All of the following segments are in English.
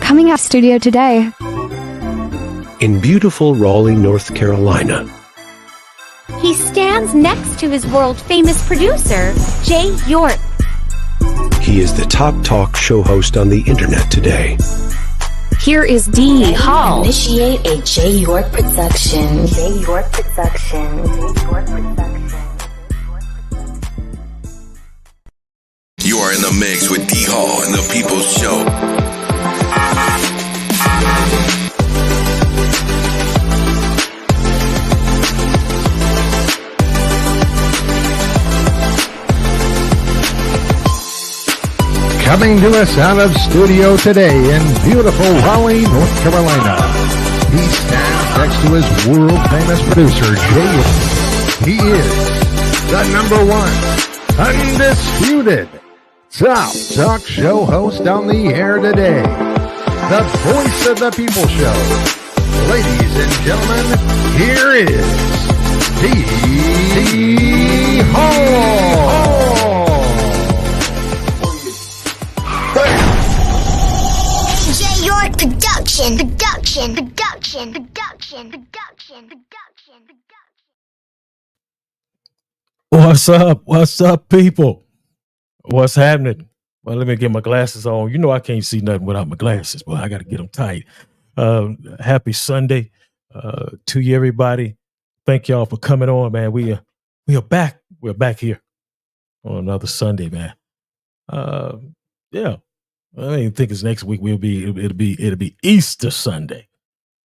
coming out studio today. In beautiful Raleigh, North Carolina. He stands next to his world-famous producer, Jay York. He is the top talk show host on the internet today. Here is D. Hall. Initiate a Jay York production. Jay York production. Jay York production. You are in the mix with D. Hall and the People's Show. Coming to us out of studio today in beautiful Raleigh, North Carolina. He stands next to his world-famous producer, Jay York. He is the number one, undisputed, top talk show host on the air today. The voice of the People Show. Ladies and gentlemen, here is D. Hall. Jay York production. What's up, people? What's happening? Well, let me get my glasses on. You know I can't see nothing without my glasses, but I got to get them tight. Happy Sunday to you, everybody. Thank y'all for coming on, man. We are back. We're back here on another Sunday, man. Yeah. I don't even think it's next week. It'll be Easter Sunday.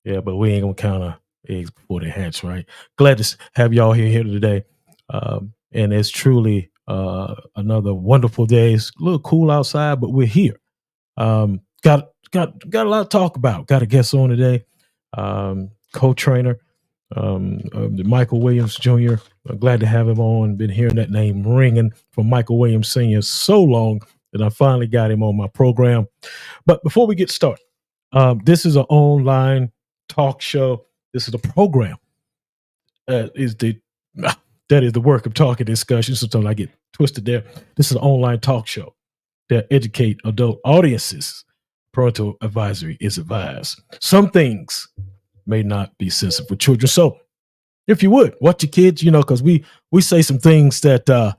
Yeah, but we ain't gonna count our eggs before they hatch, right? Glad to have y'all here today. And it's truly another wonderful day. It's a little cool outside, but we're here. Got a lot to talk about. Got a guest on today, co-trainer, Michael Williams Jr. I'm glad to have him on. Been hearing that name ringing from Michael Williams Sr. so long that I finally got him on my program. But before we get started, this is an online talk show. This is a program. That is the work of talking discussion. Sometimes I get twisted there. This is an online talk show that educate adult audiences. Parental advisory is advised. Some things may not be sensitive for children. So if you would, watch your kids, because we say some things that,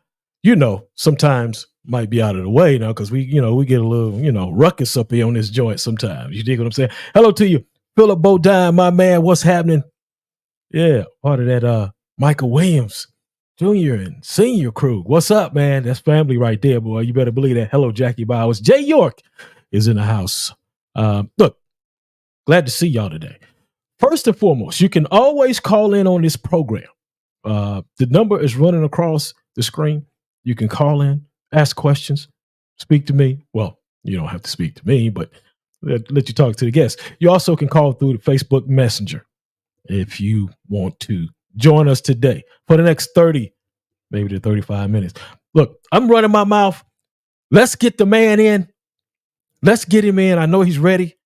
sometimes might be out of the way now because we get a little, ruckus up here on this joint sometimes. You dig what I'm saying? Hello to you, Philip Bodine, my man. What's happening? Yeah, part of that Michael Williams Jr. and Senior crew. What's up, man? That's family right there, boy. You better believe that. Hello, Jackie Bowers. Jay York is in the house. Look, glad to see y'all today. First and foremost, you can always call in on this program. The number is running across the screen. You can call in, ask questions, speak to me. Well, you don't have to speak to me, but let you talk to the guests. You also can call through the Facebook Messenger if you want to join us today for the next 30, maybe to 35 minutes. Look, I'm running my mouth. Let's get the man in. Let's get him in. I know he's ready.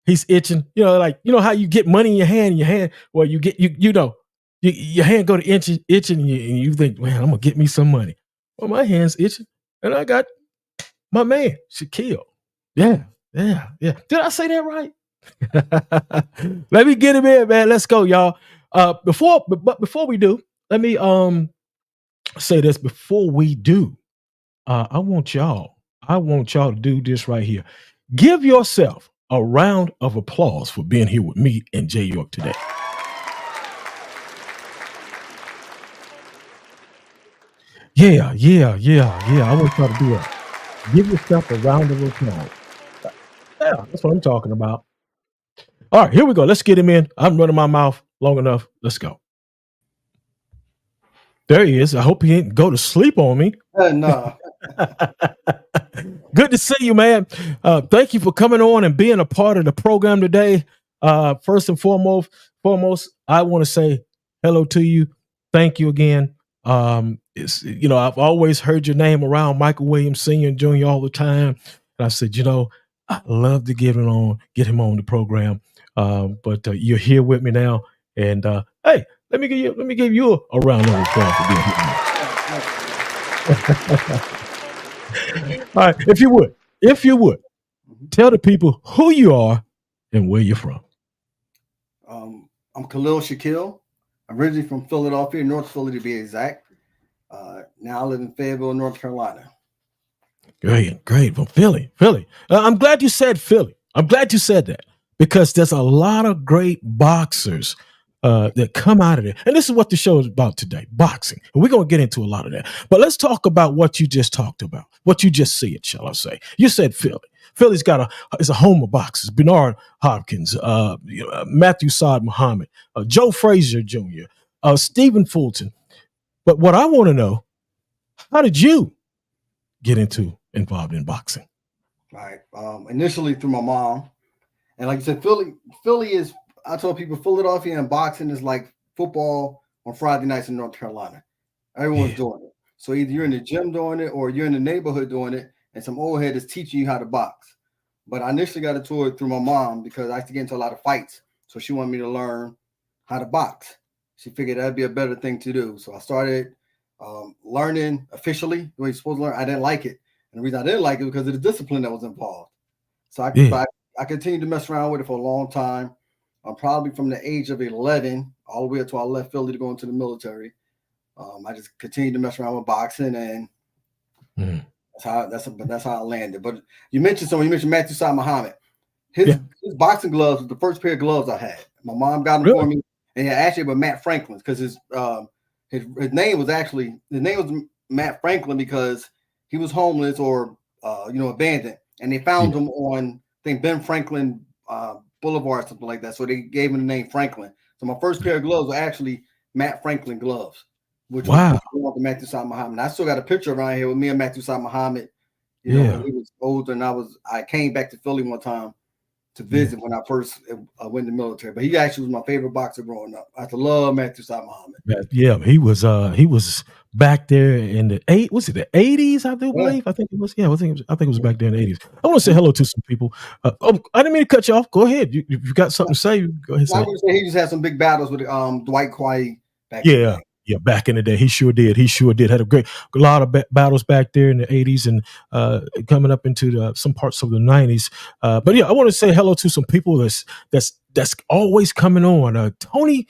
He's itching. How you get money in your hand. Well, you get, your hand go to itching and you think, man, I'm going to get me some money. Well, my hand's itching and I got my man, Shakell. Yeah. Did I say that right? Let me get him in, man. Let's go, y'all. Before we do, let me say this. Before we do, I want y'all to do this right here. Give yourself a round of applause for being here with me and Jay York today. Yeah. I want y'all to do that. Give yourself a round of applause. Yeah, that's what I'm talking about. All right, here we go. Let's get him in. I'm running my mouth long enough. Let's go. There he is. I hope he didn't go to sleep on me. No. Good to see you, man. Thank you for coming on and being a part of the program today. First and foremost, I want to say hello to you. Thank you again. I've always heard your name around Michael Williams Sr. and Jr. all the time. And I said, I love to get him on the program. But you're here with me now. And hey, let me give you a round of applause for being here. All right, if you would, Tell the people who you are and where you're from. I'm Khalil Shakell. I'm originally from Philadelphia, North Philly to be exact. Now I live in Fayetteville, North Carolina. Great. From Philly. I'm glad you said Philly. I'm glad you said that because there's a lot of great boxers that come out of there. And this is what the show is about today, boxing. And we're going to get into a lot of that. But let's talk about what you just talked about, what you just said, shall I say. You said Philly. Philly's is a home of boxers. Bernard Hopkins, Matthew Saad Muhammad, Joe Frazier Jr., Stephen Fulton. But what I want to know, how did you get involved in boxing? Right. Initially through my mom. And like I said, Philly is, I told people Philadelphia and boxing is like football on Friday nights in North Carolina. Everyone's doing it. So either you're in the gym doing it or you're in the neighborhood doing it, and some old head is teaching you how to box. But I initially got into it through my mom because I used to get into a lot of fights. So she wanted me to learn how to box. She figured that'd be a better thing to do. So I started learning officially the way you're supposed to learn. I didn't like it. And the reason I didn't like it was because of the discipline that was involved. So I continued to mess around with it for a long time. Probably from the age of 11 all the way up to I left Philly to go into the military. I just continued to mess around with boxing, and that's how I landed. But you mentioned Matthew Saad Muhammad. His boxing gloves was the first pair of gloves I had. My mom got them for me, and actually with Matt Franklin's because his name was Matt Franklin because he was homeless or abandoned, and they found him on I think Ben Franklin Boulevard, something like that. So they gave him the name Franklin. So my first pair of gloves were actually Matt Franklin gloves, which was Matthew Saad Muhammad. I still got a picture around here with me and Matthew Saad Muhammad. You know, when he was older, and I came back to Philly one time to visit when I first went in the military. But he actually was my favorite boxer growing up. I used to love Matthew Saad Muhammad. Yeah, he was back there in the 80s, I do believe. I think it was. Yeah, I think it was back there in the 80s. I want to say hello to some people. I didn't mean to cut you off. Go ahead. You got something to say? Go ahead. I would say he just had some big battles with Dwight Quaid back then. Yeah, back in the day, he sure did. Had a lot of battles back there in the 80s and coming up into some parts of the 90s. But yeah, I want to say hello to some people that's always coming on. Tony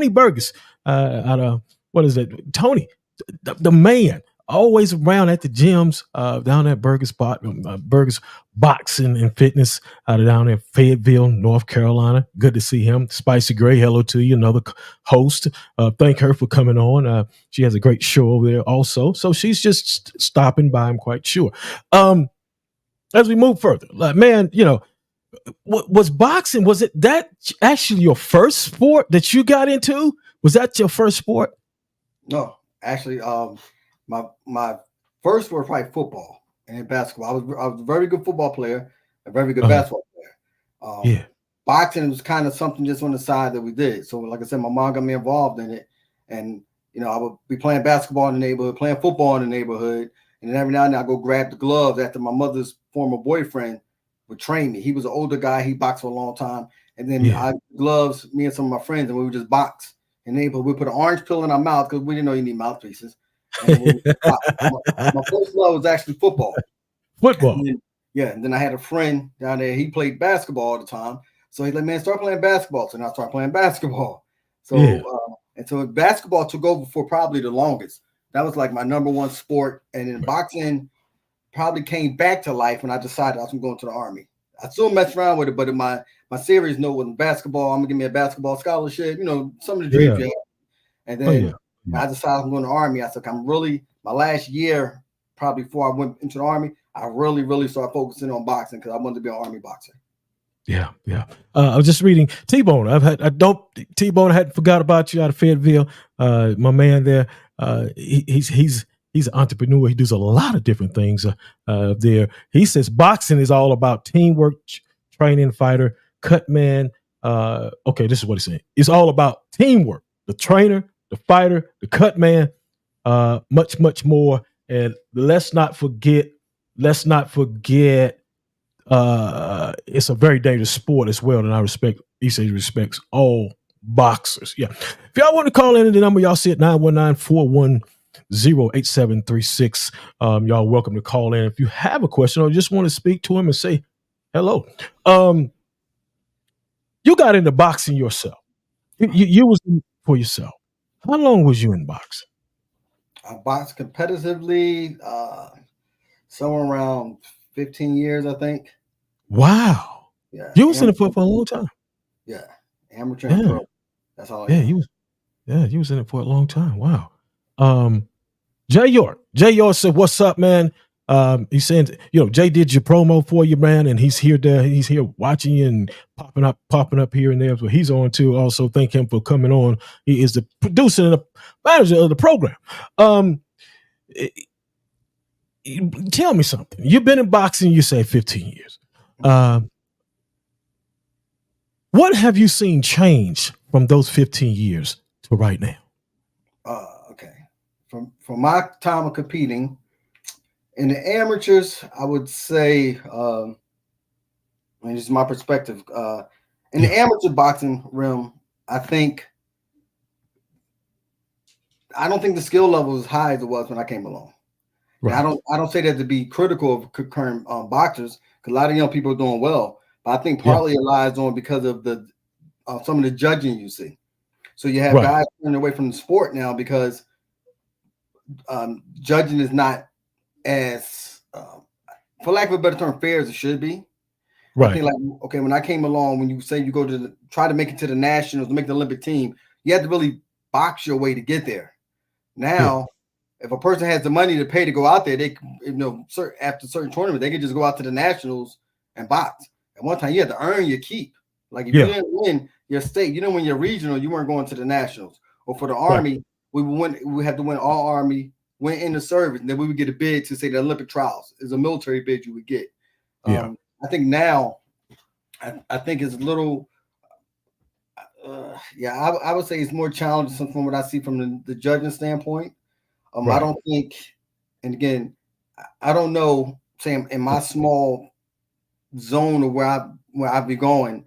Burgess, out of what is it? Tony, the man, always around at the gyms down at Burgess Boxing and Fitness out of down there, Fayetteville, North Carolina. Good to see him. Spicy Gray, hello to you, another host. Thank her for coming on. She has a great show over there also. So she's just stopping by, I'm quite sure. As we move further, man, was boxing, was it that actually your first sport that you got into? Was that your first sport? No, actually, my first sport was probably football and basketball. I was a very good football player, a very good basketball player. Boxing was kind of something just on the side that we did. So, like I said, my mom got me involved in it, and I would be playing basketball in the neighborhood, playing football in the neighborhood, and then every now and then I go grab the gloves after my mother's former boyfriend would train me. He was an older guy. He boxed for a long time, and then I gloves me and some of my friends, and we would just box. And we put an orange pill in our mouth because we didn't know you need mouthpieces. And my first love was actually football. And then I had a friend down there. He played basketball all the time. So he's like, man, start playing basketball. So then I started playing basketball. So and so basketball took over for probably the longest. That was like my number one sport. And then boxing probably came back to life when I decided I was going to the Army. I still messed around with it, but in my serious note was basketball. I'm gonna give me a basketball scholarship. Some of the dreams you have. And then I decided I'm going to the Army. I said, my last year, probably before I went into the Army, I really, really started focusing on boxing because I wanted to be an Army boxer. Yeah. I was just reading T-Bone. T-Bone, I hadn't forgot about you out of Fayetteville. My man there. He's an entrepreneur. He does a lot of different things there. He says boxing is all about teamwork, training, fighter, cut man. Okay, this is what he's saying. It's all about teamwork. The trainer, the fighter, the cut man, much, much more. And let's not forget, it's a very dangerous sport as well. And he says he respects all boxers. Yeah. If y'all want to call in the number, y'all see it 919-410-8736. Y'all welcome to call in. If you have a question or just want to speak to him and say Hello. You got into boxing yourself. You was in for yourself. How long was you in boxing? I boxed competitively somewhere around 15 years, I think. Wow. Yeah. You was in it for a long time. Yeah. Amateur and pro. That's all I Yeah, you was in it for a long time. Wow. Jay York. Jay York said, "What's up, man?" He's saying, Jay did your promo for you, man, and he's here watching you and popping up here and there. But he's on too. Also, thank him for coming on. He is the producer and the manager of the program. Tell me something. You've been in boxing, you say 15 years. What have you seen change from those 15 years to right now? Okay. From my time of competing in the amateurs, I would say, this is my perspective. In the amateur boxing realm, I don't think the skill level is as high as it was when I came along. Right. I don't say that to be critical of current boxers, because a lot of young people are doing well. But I think partly it lies on because of the some of the judging you see. So you have guys turning away from the sport now because judging is not as, for lack of a better term, fair as it should be. Right. I think when I came along, when you say you go to try to make it to the nationals, to make the Olympic team, you have to really box your way to get there. Now, if a person has the money to pay to go out there, they after certain tournaments, they can just go out to the nationals and box. At one time, you had to earn your keep. Like if you didn't win your state, you didn't win your regional, you weren't going to the nationals. Or for the Army, we had to win all Army, went in the service, and then we would get a bid to say the Olympic trials. It's a military bid you would get. I think now, I think it's a little, I would say it's more challenging from what I see from the judging standpoint. I don't think, and again, I don't know, Sam, in my small zone of where I'd be going,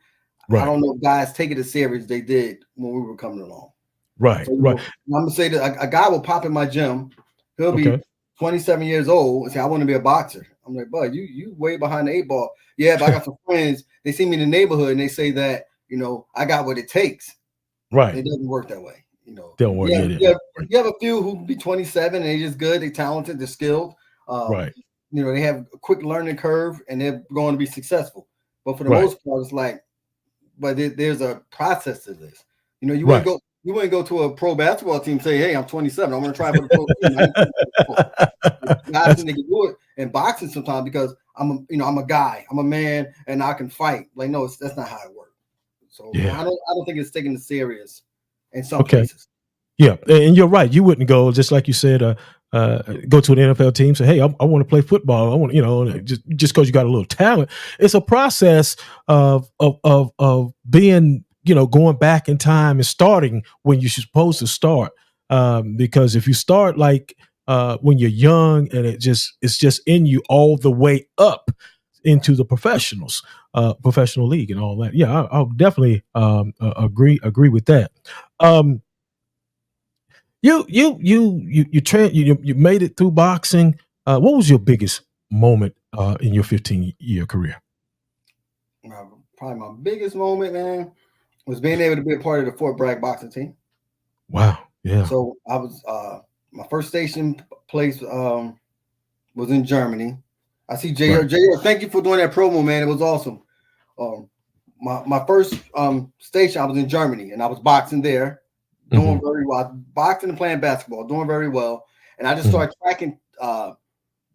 I don't know if guys take it as serious as they did when we were coming along. Right, so, I'm gonna say that a guy will pop in my gym, he'll be 27 years old and say, I want to be a boxer. I'm like, bud, you way behind the 8 ball. Yeah, but I got some friends, they see me in the neighborhood and they say that, I got what it takes. Right. It doesn't work that way. Don't work. You have a few who be 27 and they're just good, they're talented, they're skilled. They have a quick learning curve and they're going to be successful. But for the most part, it's like, but there's a process to this. You wouldn't go to a pro basketball team and say, hey, I'm 27, I'm going to try for the pro team. Guys think they can do it in boxing sometimes because I'm a guy, I'm a man, and I can fight. Like, no, that's not how it works. So I don't think it's taken as serious in some cases. Yeah, and you're right. You wouldn't go, just like you said, go to an NFL team, say, hey, I want to play football. I want, just because you got a little talent. It's a process of being, going back in time and starting when you're supposed to start. Because if you start like when you're young and it's just in you all the way up into the professional league and all that. Yeah, I'll definitely agree with that. You made it through boxing. What was your biggest moment in your 15-year career? Probably my biggest moment, man, was being able to be a part of the Fort Bragg boxing team. Wow. Yeah. So I was my first station place was in Germany. I see JR. Thank you for doing that promo, man. It was awesome. My first station, I was in Germany, and I was boxing there. Doing very well, boxing and playing basketball, doing very well. And I just started tracking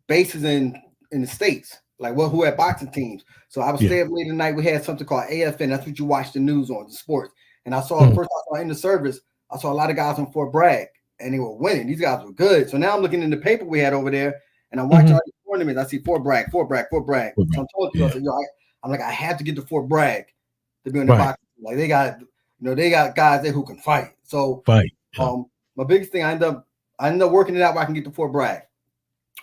bases in the States, like who had boxing teams. So I would stay up late at night. We had something called AFN. That's what you watch the news on, the sports. And I saw first I saw in the service, I saw a lot of guys on Fort Bragg, and they were winning. These guys were good. So now I'm looking in the paper we had over there, and I'm watching all these tournaments. I see Fort Bragg. So I'm telling people, I'm like, I have to get to Fort Bragg to be on the boxing. Like they got guys there who can fight. So my biggest thing, I ended up working it out where I can get to Fort Bragg.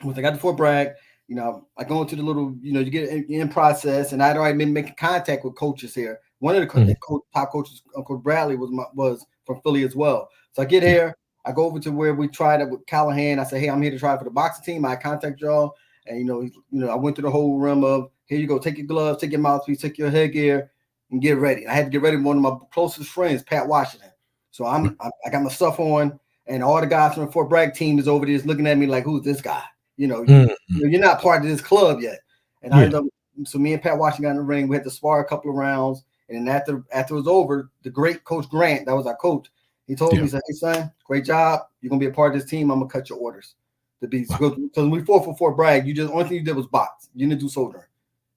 Once I got to Fort Bragg, I go into the little, you get in process, and I'd already been making contact with coaches here. One of the top coaches, Uncle Bradley, was from Philly as well. So I get here, I go over to where we tried it with Callahan. I say, hey, I'm here to try for the boxing team. I contact y'all, and I went through the whole realm of here you go. Take your gloves, take your mouthpiece, take your headgear, and get ready. I had to get ready with one of my closest friends, Pat Washington. So I got my stuff on, and all the guys from the Fort Bragg team is over there just looking at me like, who's this guy? You're not part of this club yet. And I ended up, so me and Pat Washington got in the ring. We had to spar a couple of rounds. And then after it was over, the great Coach Grant, that was our coach, he told me, he said, hey, son, great job. You're going to be a part of this team. I'm going to cut your orders. Because when we fought for Fort Bragg, only thing you did was box. You didn't do soldiering.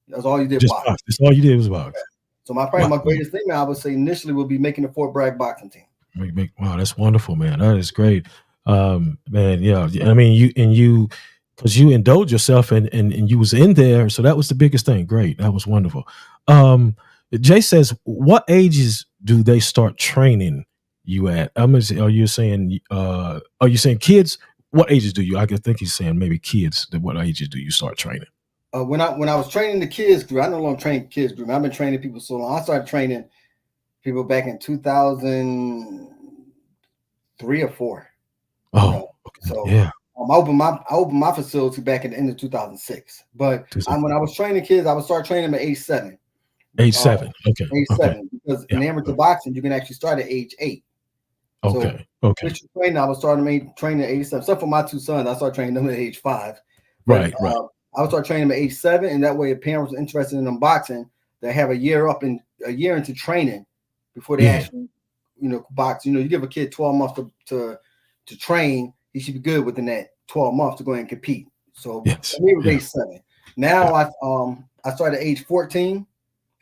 That's all you did. Just box. That's all you did was box. So my greatest thing, I would say initially would be making the Fort Bragg boxing team. Wow, that's wonderful, man. That is great. Man, yeah. I mean, because you indulged yourself and you was in there. So that was the biggest thing. Great. That was wonderful. Jay says, what ages do they start training you at? Are you saying kids? What ages do you? I think he's saying maybe kids. What ages do you start training? When I was training the kids group, I no longer train kids group. I've been training people so long. I started training people back in 2003 or 4. Oh, okay. So yeah. I opened my facility back at the end of 2006. But when I was training kids, I would start training them at age 7. Age 7. Okay. Age 7. Because in amateur boxing, you can actually start at age 8. Okay. So training, I was starting training at age 7. Except for my 2 sons, I started training them at age 5. Right. I would start training them at age 7, and that way, if parents are interested in them boxing, they have a year into training before they actually, box. You give a kid 12 months to train, he should be good within that 12 months to go ahead and compete. So for me, it was age 7. Now I started at age 14,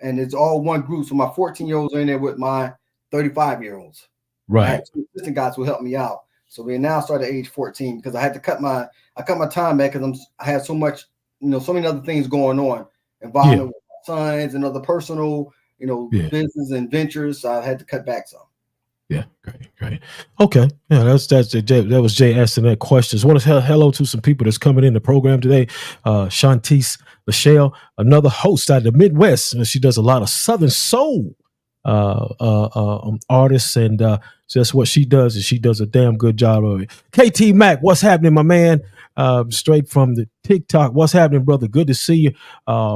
and it's all one group. So my 14-year-olds are in there with my 35-year-olds. Right. I had 2 assistant guys who helped me out. So we now started at age 14 because I had to cut my time back because I had so much, so many other things going on, involvement with my sons and other personal, business and ventures. So I had to cut back some. Yeah, great. Okay, yeah, that was Jay asking that question. I want to say hello to some people that's coming in the program today. Shantice Shakell, another host out of the Midwest, and she does a lot of Southern soul artists, and that's what she does, and she does a damn good job of it. KT Mac, what's happening, my man? Straight from the TikTok. What's happening, brother? Good to see you.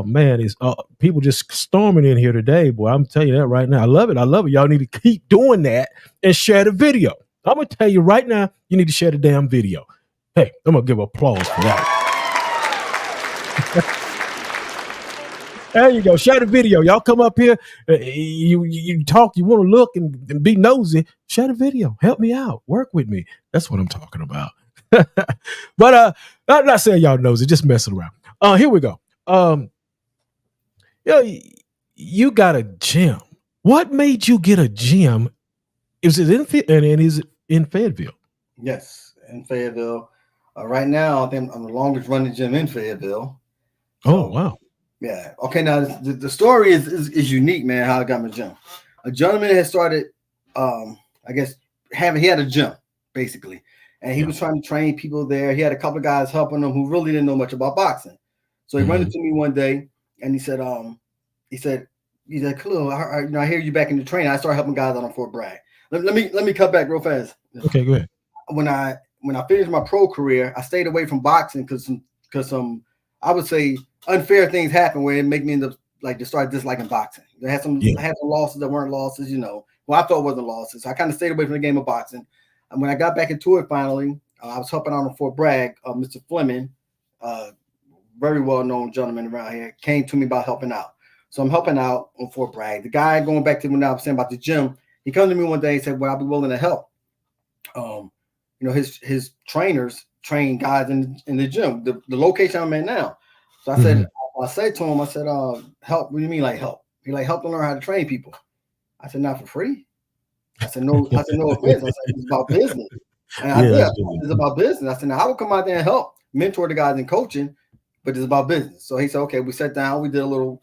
Man, it's people just storming in here today, boy. I'm telling you that right now. I love it. Y'all need to keep doing that and share the video. I'm gonna tell you right now, you need to share the damn video. Hey, I'm gonna give applause for that. There you go. Share the video. Y'all come up here. You talk. You want to look and be nosy. Share the video. Help me out. Work with me. That's what I'm talking about. But I'm not saying y'all nosy. Just messing around. Here we go. You got a gym. What made you get a gym? Is it in Fayetteville? Yes, in Fayetteville. Right now, I think I'm the longest running gym in Fayetteville. So, wow. Yeah. Okay. Now the story is unique, man. How I got my gym. A gentleman had started, I guess, he had a gym basically, and he was trying to train people there. He had a couple of guys helping him who really didn't know much about boxing. So he ran into me one day, and he said, Khalil, I hear you back in the training. I started helping guys out on Fort Bragg. Let me cut back real fast. Okay, go ahead. When I finished my pro career, I stayed away from boxing because some I would say unfair things happened where it made me end up to start disliking boxing. I had some losses that weren't losses, well, I thought wasn't losses. So I kind of stayed away from the game of boxing. And when I got back into it finally, I was helping out on Fort Bragg. Mr. Fleming, very well-known gentleman around here, came to me about helping out. So I'm helping out on Fort Bragg. The guy, going back to when I was saying about the gym, he came to me one day and said, well, I'll be willing to help. His trainers train guys in the gym, the location I'm at now. So I said to him, help. What do you mean, like help? He help to learn how to train people. I said, not for free. I said, no offense. I said, it's about business. And it's about business. I said, now I will come out there and help mentor the guys in coaching, but it's about business. So he said, okay, we sat down, we did a little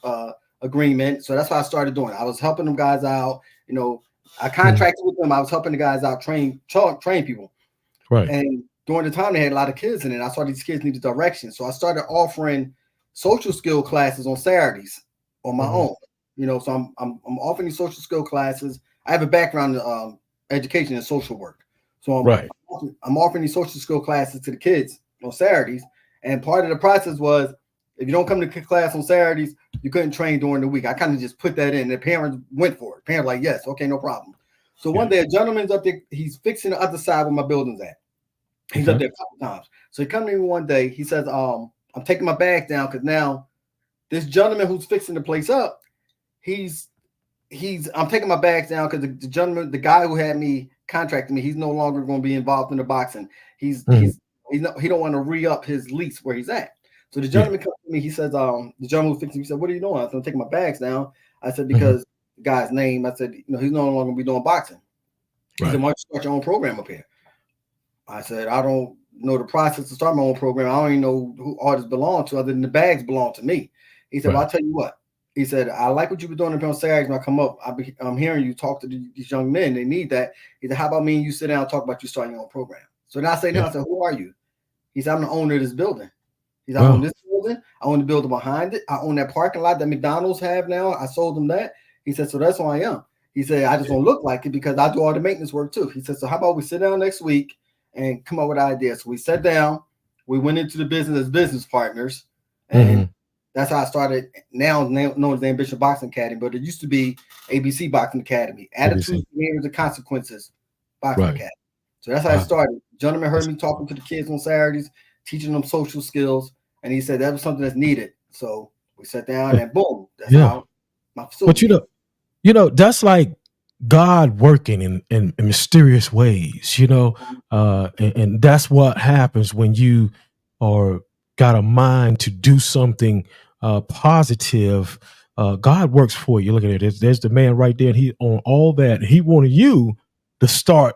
agreement. So that's what I started doing. I was helping them guys out. I contracted with them. I was helping the guys out, train people. Right. And during the time they had a lot of kids in it, I saw these kids needed direction. So I started offering social skill classes on Saturdays on my own. So I'm offering these social skill classes. I have a background in education and social work. So I'm offering these social skill classes to the kids on Saturdays. And part of the process was if you don't come to class on Saturdays, you couldn't train during the week. I kind of just put that in. The parents went for it. Parents like, yes, okay, no problem. So one day a gentleman's up there, he's fixing the other side where my building's at. He's up there a couple times. So he comes to me one day, he says, I'm taking my bags down because now this gentleman who's fixing the place up, I'm taking my bags down because the gentleman, the guy who had me contracted me, he's no longer going to be involved in the boxing. He don't want to re-up his lease where he's at. So the gentleman comes to me, he says, the gentleman who fixing me, he said, what are you doing? I said, I'm taking my bags down. I said, because the guy's name, I said, he's no longer going to be doing boxing. He said, why don't you start your own program up here? I said, I don't know the process to start my own program. I don't even know who artists belong to other than the bags belong to me. He said, well, I'll tell you what. He said, I like what you've been doing on Saturdays when I come up. I'm hearing you talk to these young men. They need that. He said, how about me and you sit down and talk about you starting your own program? So then I said, who are you? He said, I'm the owner of this building. He said, I own this building. I own the building behind it. I own that parking lot that McDonald's have now. I sold them that. He said, so that's who I am. He said, I just don't look like it because I do all the maintenance work too. He said, so how about we sit down next week and come up with ideas? So we sat down. We went into the business as business partners. And that's how I started, now known as the Ambition Boxing Academy, but it used to be ABC Boxing Academy. Attitudes, Behaviors, and Consequences Boxing Academy. So that's how I started. Gentleman heard me talking to the kids on Saturdays, teaching them social skills, and he said that was something that's needed. So we sat down and boom, that's how my facility. But that's like God working in mysterious ways, and that's what happens when you are got a mind to do something positive. God works for you. Look at it. There's the man right there. And he on all that. He wanted you to start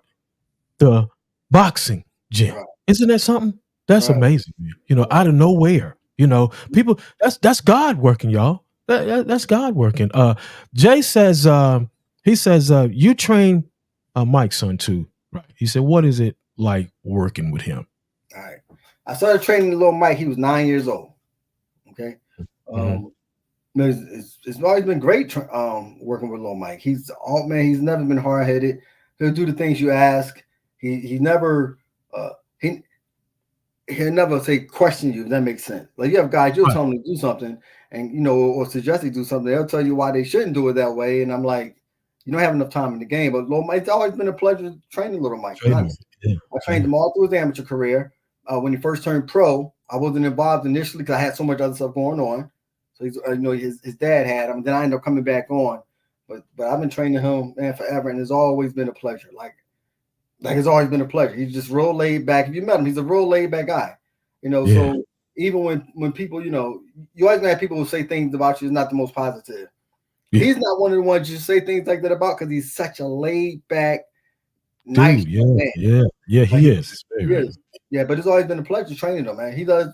the boxing gym. Isn't that something? That's amazing. Out of nowhere. People. That's God working, y'all. That's God working. Jay says. He says you train Mike's son too, right? He said, what is it like working with him? All right. I started training little Mike. He was 9 years old. Okay. It's always been great working with little Mike. He's never been hard headed. He'll do the things you ask. He'll never say question you, if that makes sense. Like you have guys, you'll tell them to do something and or suggest they do something, they'll tell you why they shouldn't do it that way. And I'm like, you don't have enough time in the game. But little Mike, it's always been a pleasure training little Mike. I trained him all through his amateur career. When he first turned pro, I wasn't involved initially because I had so much other stuff going on. So he's his dad had him. Then I ended up coming back on. But I've been training him, man, forever, and it's always been a pleasure. Like it's always been a pleasure. He's just real laid back. If you met him, he's a real laid back guy. So even when people, you always gonna have people who say things about you is not the most positive. He's not one of the ones you say things like that about because he's such a laid back, nice man. He is. Yeah, but it's always been a pleasure training him, man. He does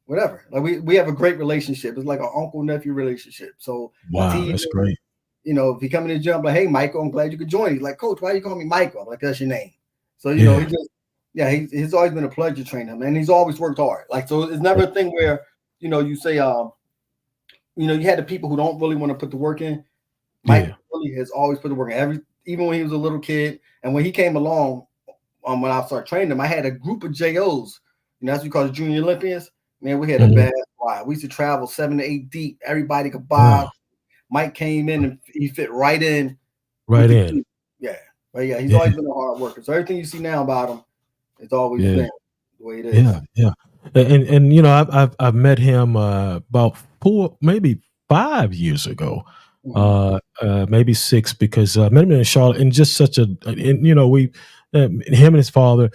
whatever. Like we have a great relationship. It's like an uncle-nephew relationship. So that's great. If he come in the gym, like, hey, Michael, I'm glad you could join. He's like, Coach, why you call me Michael? I'm like, that's your name. So he's always been a pleasure training him, and he's always worked hard. Like, so it's never a thing where you say you had the people who don't really want to put the work in. Mike really has always put the work in. Even when he was a little kid, and when he came along, when I started training him, I had a group of JOs. That's what we call the Junior Olympians. Man, we had a bad squad. We used to travel 7 to 8 deep. Everybody could box. Mike came in and he fit right in. Yeah. But he's always been a hard worker. So everything you see now about him, it's always been the way it is. And I've met him about 4, maybe 5 years ago. Maybe 6, because I met him in Charlotte, and just such him and his father,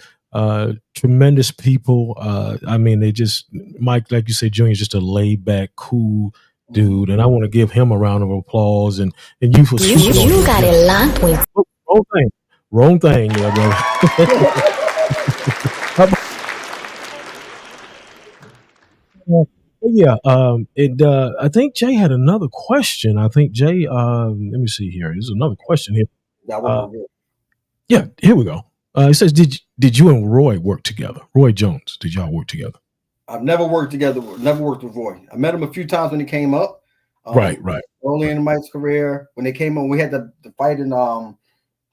tremendous people. They just, Mike, like you say, Junior, is just a laid back, cool dude, and I want to give him a round of applause. And you for you got it locked with wrong thing, yeah, bro. I think Jay had another question. I think Jay, let me see here. There's another question here. Here we go. It says, did you and Roy work together? Roy Jones, did y'all work together? I've never worked together. Never worked with Roy. I met him a few times when he came up. Right. Early in Mike's career, when they came up, we had the fight in.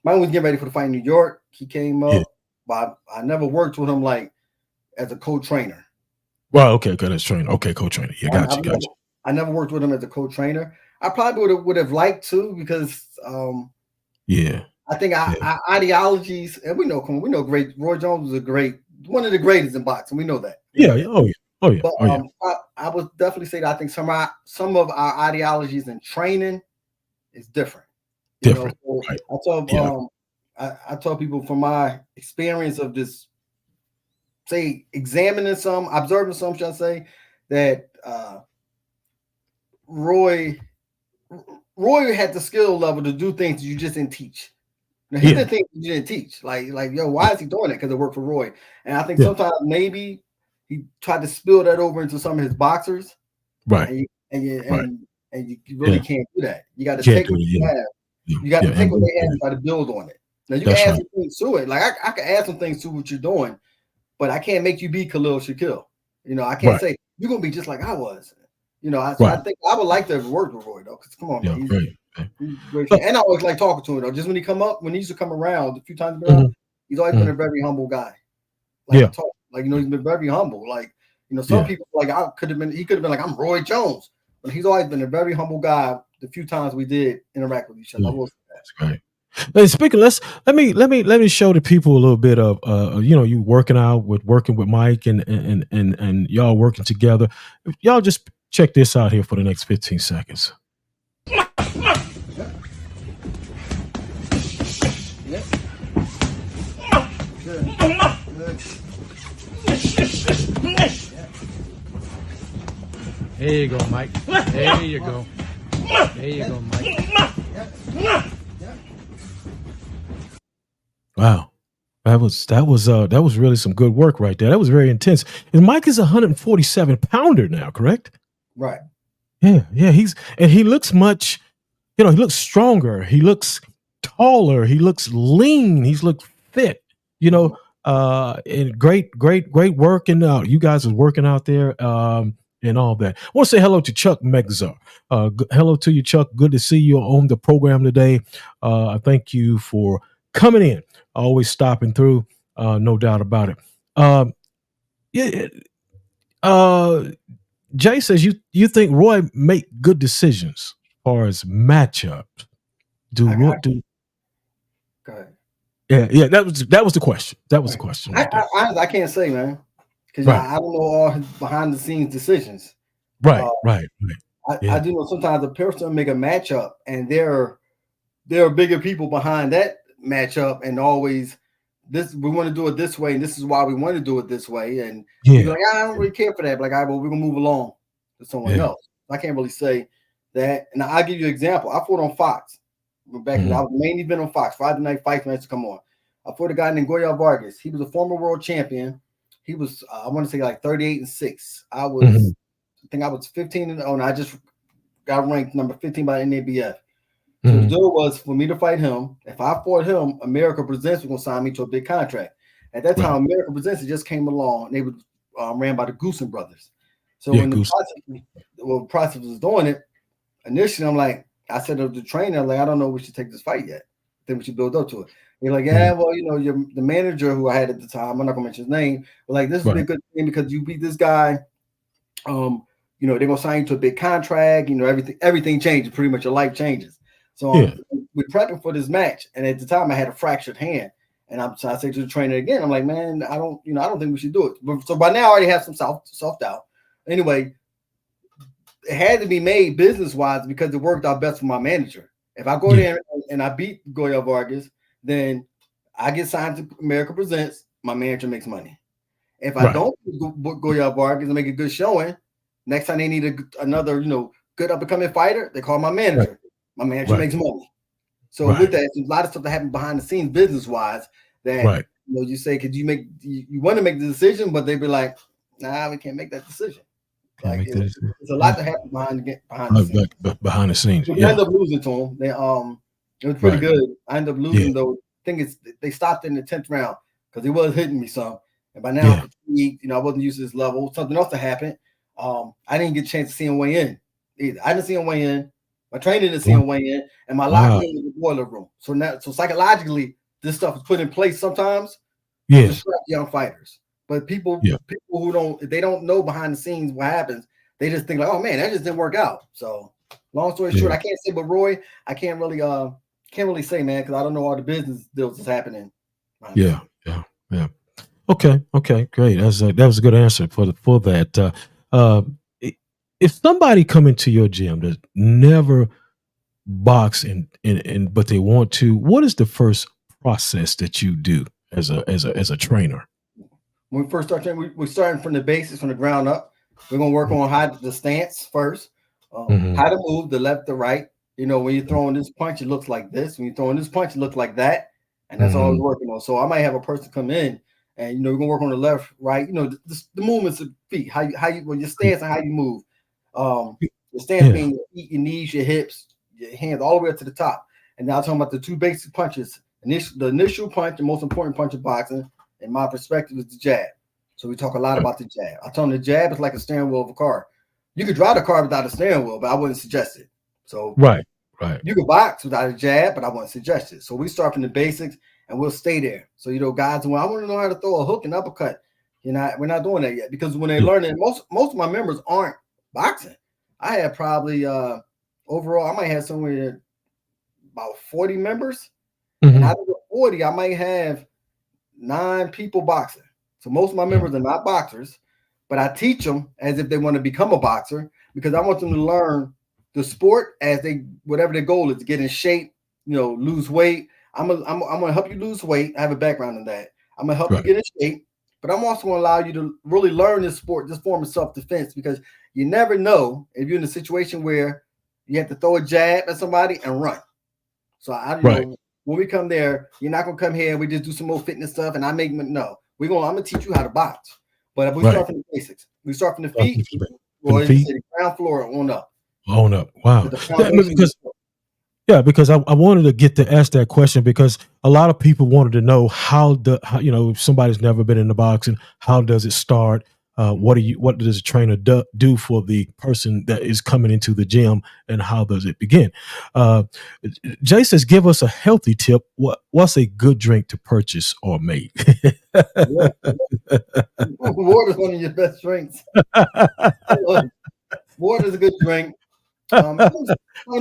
Mike was getting ready for the fight in New York. He came up, but I never worked with him like as a co-trainer. Well, okay, good as trainer. Okay, co-trainer. Yeah, got you. I never worked with him as a co-trainer. I probably would have liked to because I think our ideologies, and we know great. Roy Jones was one of the greatest in boxing. We know that. Oh yeah. But I would definitely say that I think some of our ideologies in training is different. Different. So right. I tell people from my experience of this, say, observing some, shall I say, that Roy had the skill level to do things you just didn't teach. Now, he did things you didn't teach. Like, why is he doing that? Because it worked for Roy. And I think sometimes maybe he tried to spill that over into some of his boxers. Right. And you really can't do that. You got to take what you have. You got to take what they have and try to build on it. Now, you can add some things to it. Like, I can add some things to what you're doing, but I can't make you be Khalil Shakell. I can't say you're going to be just like I was. I think I would like to have worked with Roy, though, because come on, man. He's great. And I always like talking to him, though. Just when he used to come around, a few times around, he's always been a very humble guy. He's been very humble. Like, some people, like, he could have been like, I'm Roy Jones. But he's always been a very humble guy the few times we did interact with each other. I will say that. That's great. Hey, speaking, let me show the people a little bit of you working with Mike and y'all working together. Y'all just check this out here for the next 15 seconds. There you go, Mike. There you go. There you go, Mike. Wow. That was really some good work right there. That was very intense. And Mike is a 147 pounder now, correct? Right. Yeah. He looks much, he looks stronger. He looks taller. He looks lean. He's looked fit, and great work. And you guys are working out there, and all that. I want to say hello to Chuck Megzar. Hello to you, Chuck. Good to see you on the program today. I thank you for coming in, always stopping through, no doubt about it. Jay says you think Roy make good decisions as far as matchups. Go ahead. Yeah. That was the question. That was the question. Right, I can't say, man, because I don't know all his behind the scenes decisions. Right. I do know sometimes a person make a matchup, and there are bigger people behind that matchup, and always we want to do it this way, and this is why we want to do it this way. And you're like, I don't really care for that. Like, all right, well, we're gonna move along to someone else. I can't really say that. And I'll give you an example. I fought on Fox. Back when I was mainly been on Fox. Friday night fights when I used to come on. I fought a guy named Goya Vargas. He was a former world champion. He was, I want to say, like 38-6. I think I was 15-0, and I just got ranked number 15 by NABF. So the deal was for me to fight him. If I fought him, America Presents was going to sign me to a big contract. At that time, America Presents just came along. They were ran by the Goosen brothers. So when the process was doing it, initially I'm like, I said to the trainer, like, I don't know if we should take this fight yet. I think we should build up to it. He's like, yeah, well, the manager who I had at the time, I'm not gonna mention his name, but like, this would be a good thing because you beat this guy. They're gonna sign you to a big contract. Everything changes. Pretty much your life changes. So we're prepping for this match, and at the time I had a fractured hand, and I say to the trainer again, I'm like, man, I don't think we should do it. But, so by now I already have some self doubt. Anyway, it had to be made business wise because it worked out best for my manager. If I go there and I beat Goya Vargas, then I get signed to America Presents. My manager makes money. If I don't Goya Vargas and make a good showing, next time they need another good up and coming fighter, they call my manager. My manager makes money. So with that, there's a lot of stuff that happens behind the scenes business wise that you say, could you want to make the decision, but they be like, nah, we can't make that decision. Like it's a lot that happens behind the scenes. We ended up losing to him. It was pretty good. I ended up losing though. I think they stopped in the 10th round because he was hitting me some. And by now, I wasn't used to this level. Something else that happened. I didn't get a chance to see him weigh in either. I didn't see him weigh in. My trainer didn't see him weigh in, and my locker room was the boiler room. So psychologically, this stuff is put in place sometimes to distract young fighters. But people Yeah. who don't know behind the scenes what happens, they just think like, oh man, that just didn't work out. So long story short, I can't say, but Roy, I can't really say, man, because I don't know all the business deals that's happening. Yeah. Okay, great. That was a good answer for that. If somebody come into your gym that never box and but they want to, what is the first process that you do as a trainer? When we first start training, we're starting from the basics, from the ground up. We're gonna work on the stance first, how to move the left, the right. When you're throwing this punch, it looks like this. When you're throwing this punch, it looks like that, and that's all we're working on. So I might have a person come in, and we're gonna work on the left, right. The movements of feet, how you when your stance and how you move. The stance being your feet, your knees, your hips, your hands, all the way up to the top. And now I'm talking about the two basic punches. The initial punch, the most important punch of boxing, in my perspective, is the jab. So we talk a lot about the jab. I tell them the jab is like a steering wheel of a car. You could drive the car without a steering wheel, but I wouldn't suggest it. So right. You could box without a jab, but I wouldn't suggest it. So we start from the basics and we'll stay there. So guys, I want to know how to throw a hook and uppercut. We're not doing that yet, because when they learn it, most of my members aren't boxing. I have probably overall, I might have somewhere about 40 members. And out of the 40, I might have 9 people boxing. So most of my members are not boxers, but I teach them as if they want to become a boxer, because I want them to learn the sport as whatever their goal is, to get in shape, lose weight. I'm gonna help you lose weight. I have a background in that. I'm gonna help you get in shape, but I'm also gonna allow you to really learn this sport, this form of self-defense, because you never know if you're in a situation where you have to throw a jab at somebody and run. So when we come there, you're not gonna come here and we just do some more fitness stuff and I'm gonna teach you how to box. But if we start from the basics, we start from the feet, or the ground floor on up. Wow. Because I wanted to get to ask that question, because a lot of people wanted to know how if somebody's never been in the boxing, how does it start? What does a trainer do for the person that is coming into the gym, and how does it begin? Jay says, give us a healthy tip. What's a good drink to purchase or make? Water is one of your best drinks. Water is a good drink. Some of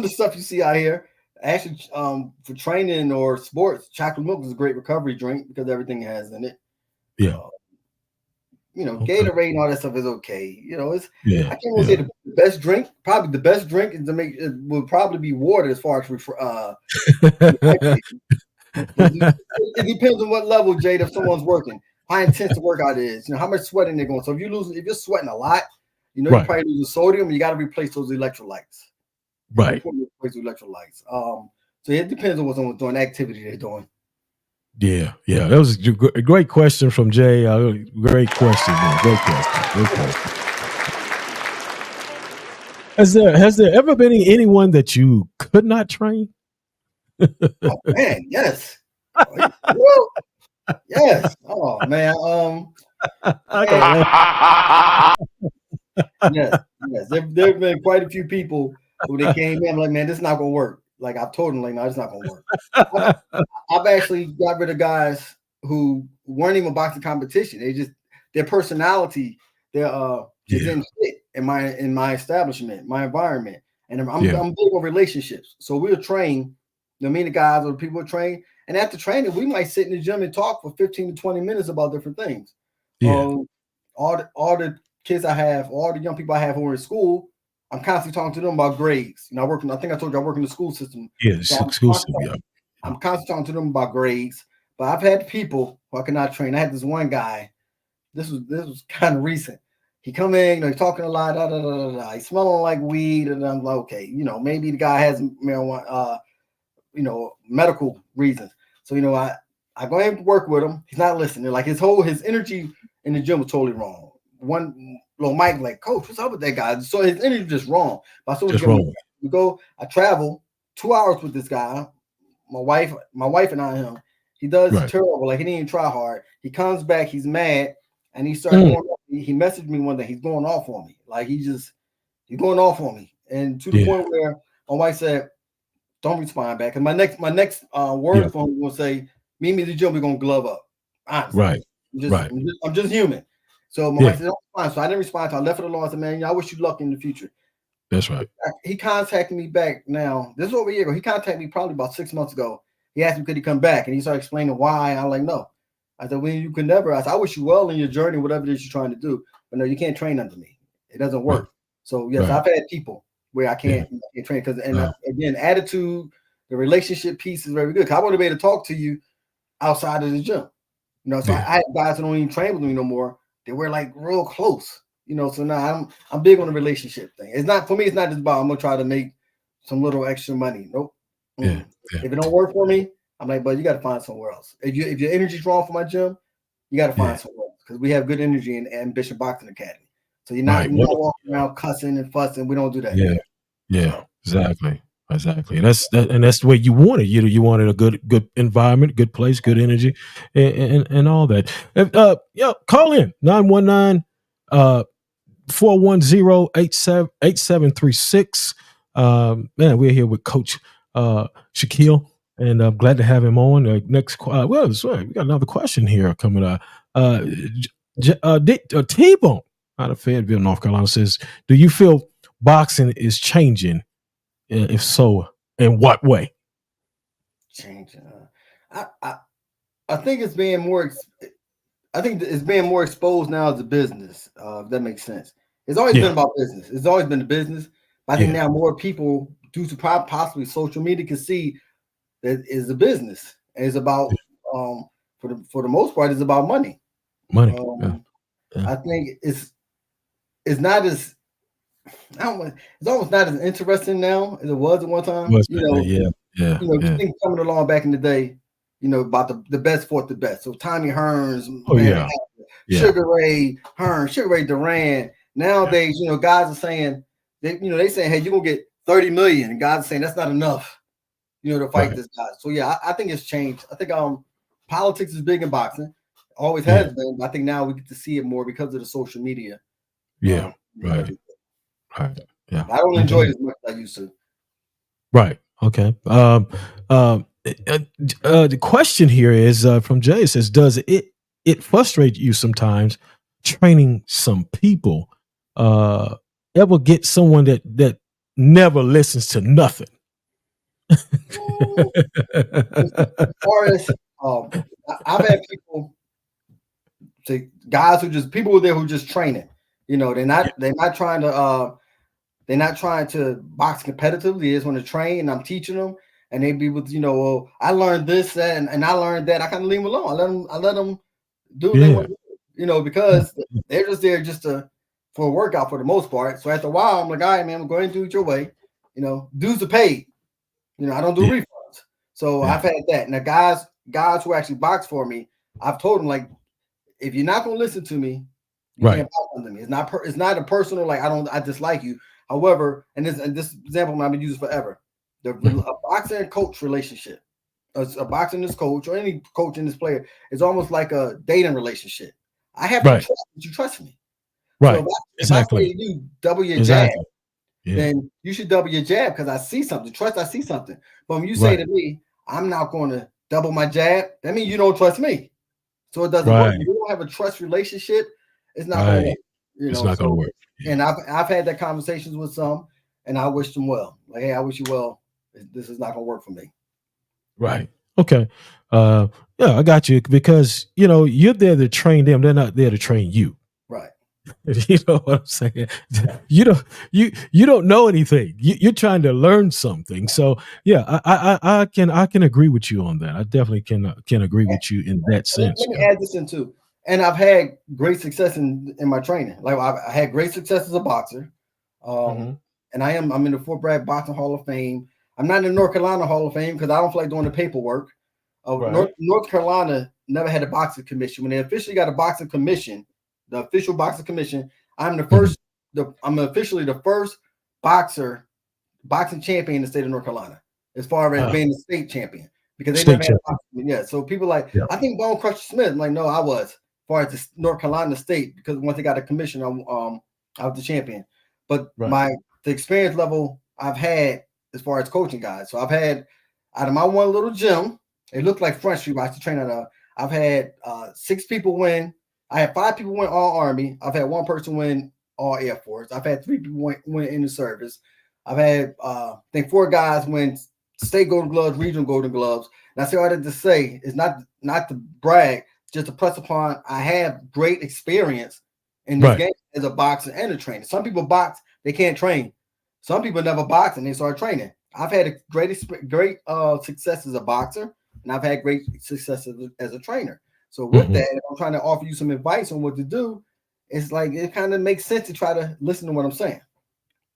the stuff you see out here, actually, for training or sports, chocolate milk is a great recovery drink because everything it has in it. Yeah. Gatorade and all that stuff is okay. I can't really say the best drink. Probably the best drink would probably be water, as far as it depends on what level, Jade, if someone's working, how intense the workout is, how much sweating they're going. So if you're sweating a lot, you're probably losing sodium. You got to replace those electrolytes. Right. Replace electrolytes. So it depends on what someone's doing, the activity they're doing. Yeah. That was a great question from Jay. Great question, man. Great question. Has there ever been anyone that you could not train? Oh man, yes. Yes. Oh man. Yes. There have been quite a few people who they came in, I'm like, man, this is not gonna work. Like I've told them, like, no, it's not gonna work. I've actually got rid of guys who weren't even boxing competition. Their personality, just didn't fit in my establishment, my environment. And I'm big on relationships. So we'll train, me and the guys or the people who train. And after training, we might sit in the gym and talk for 15 to 20 minutes about different things. All the kids I have, all the young people I have who are in school, I'm constantly talking to them about grades. I think I told you I work in the school system. Yeah, so school system. I'm constantly talking to them about grades. But I've had people who I cannot train. I had this one guy. This was kind of recent. He come in, he's talking a lot, he's smelling like weed, and I'm like, okay, maybe the guy has marijuana, medical reasons. So I go ahead and work with him. He's not listening. Like his energy in the gym was totally wrong. One little Mike, like, coach, what's up with that guy? So his energy was just wrong. But I travel 2 hours with this guy. My wife and I him. He does terrible. Like he didn't even try hard. He comes back, he's mad, and he started going off. He messaged me one day. He's going off on me. Like he's going off on me. And to the point where my wife said, don't respond back. And my next word from him will say, meet me at the gym, we're gonna glove up. Honestly. Right. I'm just human. So my wife said, "Oh, fine." So I didn't respond. I left it alone. I said, "Man, I wish you luck in the future." That's right. He contacted me back now. This is over a year ago. He contacted me probably about 6 months ago. He asked me, could he come back? And he started explaining why. And I'm like, no. I said, well, you can never. I said, I wish you well in your journey, whatever it is you're trying to do. But no, you can't train under me. It doesn't work. Right. So, yes, I've had people where I can't train. Again, attitude, the relationship piece is very good. I want to be able to talk to you outside of the gym. So I have guys that don't even train with me no more. They were like real close. So now I'm big on the relationship thing. It's not for me. It's not just about I'm gonna try to make some little extra money. Nope. If it don't work for me, I'm like, but you got to find somewhere else. If your energy's wrong for my gym, you got to find somewhere else because we have good energy in Ambition Boxing Academy. So you're not walking around cussing and fussing. We don't do that. Exactly. That's the way you want it. You wanted a good environment, good place, good energy, and all that. Call in 919. 410-8736. Man, we're here with Coach Shakell, and I'm glad to have him on. Next, we got another question here coming up. T-Bone out of Fayetteville, North Carolina says, "Do you feel boxing is changing? If so, in what way?" Changing. I think it's being more. I think it's being more exposed now as a business. If that makes sense. It's always been about business. It's always been a business. But I think now more people, due to possibly social media, can see that it's a business. And it's about, for the most part, it's about money. Money. I think it's not as, it's almost not as interesting now as it was at one time. You think coming along back in the day, about the best fought the best. So Tommy Hearns, Sugar Ray Hearns, Sugar Ray Duran. Nowadays, guys are saying they saying, hey, you're gonna get 30 million, and guys are saying that's not enough, to fight this guy. So I think it's changed. I think politics is big in boxing, always has been. But I think now we get to see it more because of the social media. Right. I don't enjoy it as much as I used to. Right. Okay. The question here is from Jay. It says, does it frustrate you sometimes training some people? Ever get someone that never listens to nothing? As far as I've had people say, guys people there who just training. They're not trying to box competitively. They just want to train, and I'm teaching them. And they be with, well, I learned this, that, and I learned that. I kind of leave them alone. I let them do what they want to do, because they're just there for a workout for the most part. So after a while, I'm like, all right, man, I'm going to do it your way. Dues are paid. I don't do refunds. So I've had that. Now, guys who actually box for me, I've told them, like, if you're not going to listen to me, you can't box under me. It's not a personal, like, I dislike you. However, and this example I've been using forever. A boxer and coach relationship, a boxer and this coach, or any coach and this player, is almost like a dating relationship. I have to trust that you trust me. Right. So if I say to you, double your jab, then you should double your jab because I see something. I see something. But when you say to me, I'm not going to double my jab, that means you don't trust me. So it doesn't work. If you don't have a trust relationship, it's not going to work. It's not going to work. And I've had that conversations with some, and I wish them well. Like, hey, I wish you well. This is not going to work for me. Right. Okay. I got you, because you're there to train them. They're not there to train you. Right. You know what I'm saying? You don't know anything. You're trying to learn something. So I can agree with you on that. I definitely can agree with you in that sense. Let me add this in too. And I've had great success in my training. Like I had great success as a boxer. And I'm in the Fort Bragg Boxing Hall of Fame. I'm not in the North Carolina Hall of Fame because I don't feel like doing the paperwork. North Carolina never had a boxing commission. When they officially got a boxing commission, the official boxing commission, I'm officially the first boxing champion in the state of North Carolina, as far as being the state champion, because they never had a boxing. So people I think Bone Crusher Smith. I'm like, no, I was, as far as the North Carolina state, because once they got a commission, I was the champion. But the experience level I've had as far as coaching guys. So I've had, out of my one little gym, it looked like Front Street, but I used to train at I've had 6 people win. I had 5 people win all Army. I've had 1 person win all Air Force. I've had 3 people win in the service. I've had I think 4 guys win state Golden Gloves, regional Golden Gloves. And I say all that to say is not to brag, just to press upon. I have great experience in this game as a boxer and a trainer. Some people box, they can't train. Some people never box and they start training. I've had a great success as a boxer, and I've had great success as a trainer. So with that, if I'm trying to offer you some advice on what to do, it's like it kind of makes sense to try to listen to what I'm saying.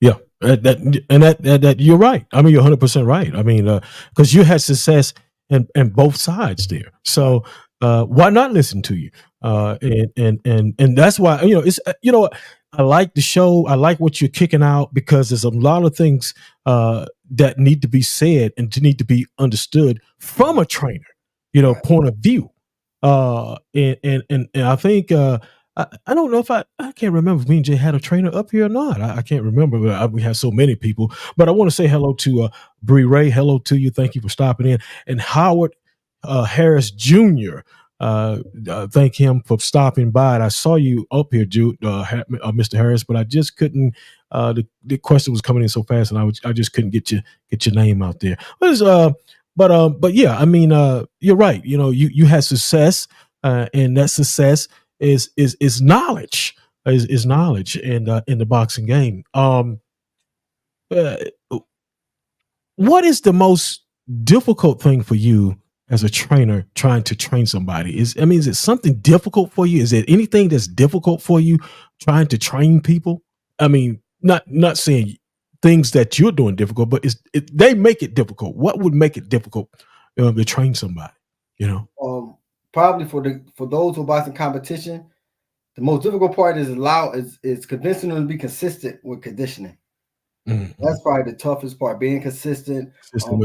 Yeah, that you're right. I mean, you're 100% right. I mean, because you had success in both sides there. So why not listen to you? And that's why it's I like the show. I like what you're kicking out because there's a lot of things that need to be said and need to be understood from a trainer, point of view. And I think I don't know if I can't remember if me and Jay had a trainer up here or not. I can't remember. We have so many people, but I want to say hello to Bree Ray. Hello to you. Thank you for stopping in. And Howard Harris Jr. Thank him for stopping by. And I saw you up here, Mr. Harris, but I just couldn't. The question was coming in so fast, and I just couldn't get your name out there. But yeah, I mean, you're right. You had success, and that success is knowledge, is knowledge in the boxing game. What is the most difficult thing for you as a trainer trying to train somebody? Is it something difficult for you? Is there anything that's difficult for you trying to train people? I mean, not saying things that you're doing difficult, but they make it difficult. What would make it difficult to train somebody? Probably for those who are boxing competition, the most difficult part is convincing them to be consistent with conditioning. Mm-hmm. That's probably the toughest part. Being consistent,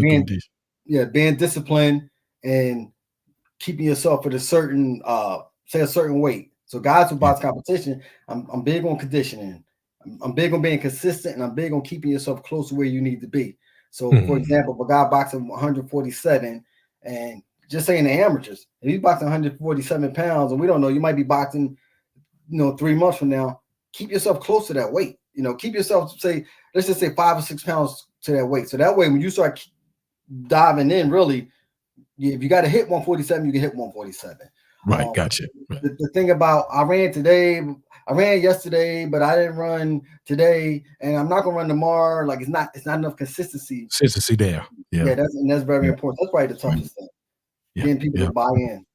being disciplined, and keeping yourself at a certain weight. So guys who box competition, I'm big on conditioning. I'm big on being consistent, and I'm big on keeping yourself close to where you need to be. So, for example, if a guy boxing 147, and just saying the amateurs, if he's boxing 147 pounds, and we don't know, you might be boxing, 3 months from now, keep yourself close to that weight. Keep yourself, let's just say 5 or 6 pounds to that weight. So that way, when you start diving in, really, if you got to hit 147, you can hit 147. Right, gotcha. Right. The thing about I ran yesterday, but I didn't run today, and I'm not gonna run tomorrow. Like it's not enough consistency. Consistency there. Yeah, that's very important. That's probably the toughest thing. Getting people to buy in.